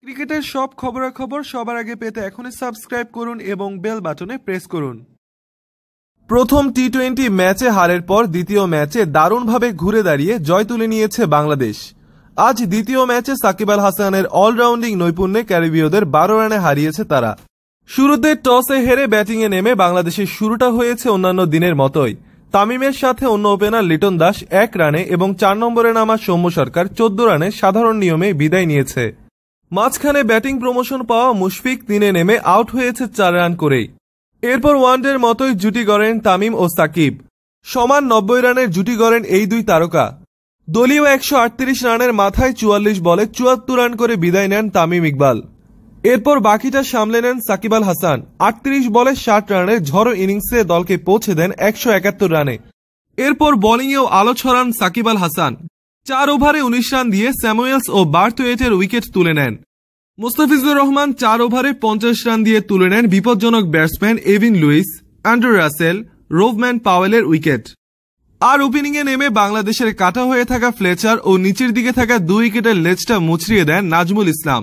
ক্রিকেটের সব খবরাখবর সবার আগে পেতে এখনই সাবস্ক্রাইব করুন এবং বেল বাটনে প্রেস করুন। প্রথম টি-20 ম্যাচে হারের পর দ্বিতীয় ম্যাচে দারুণভাবে ঘুরে দাঁড়িয়ে জয় তুলে নিয়েছে বাংলাদেশ। আজ দ্বিতীয় ম্যাচে সাকিব আল হাসানের অলরাউন্ডিং নৈপুণ্যে ক্যারিবীয়দের 12 রানে হারিয়েছে তারা। শুরুতে টসে হেরে ব্যাটিংয়ে নেমে বাংলাদেশের শুরুটা হয়েছে অন্যান্য দিনের মতোই। তামিমের সাথে অন্য ওপেনার লিটন দাস 1 রানে এবং 4 নম্বরে নামা সৌম্য সরকার 14 রানে সাধারণ নিয়মে বিদায় নিয়েছে। মাঝখানে ব্যাটিং প্রমোশন পাওয়া মুশফিক 3-এ নেমে আউট হয়েছে 4 রান করেই। এরপর ওয়ানডের মতোই জুটি গড়েন তামিম ও সাকিব। সমান 90 রানের জুটি গড়েন এই দুই তারকা। দলীয় 138 রানের মাথায় 44 বলে 74 রান করে বিদায় নেন তামিম ইকবাল। এরপর বাকিটা সামলে নেন সাকিব আল হাসান। 38 বলে 60 রানের ঝড়ো ইনিংসে দলকে পৌঁছে দেন 171 রানে। এরপর বোলিংয়েও আলো ছড়ান সাকিব আল হাসান। 4 ওভারে 19 রান দিয়ে স্যামুয়েলস ও বার্থওয়েটের উইকেট তুলে নেন। মুস্তাফিজুর রহমান 4 ওভারে 50 রান দিয়ে তুলে নেন বিপজ্জনক batsman Evin Lewis, Andrew Russell, Rovman পাওয়েলের উইকেট। আর ওপেনিংয়ে নেমে বাংলাদেশের কাটা হয়ে থাকা ফ্লেচার ও নিচের দিকে থাকা 2 উইকেটের লেজটা মুচড়িয়ে দেন নাজমুল ইসলাম।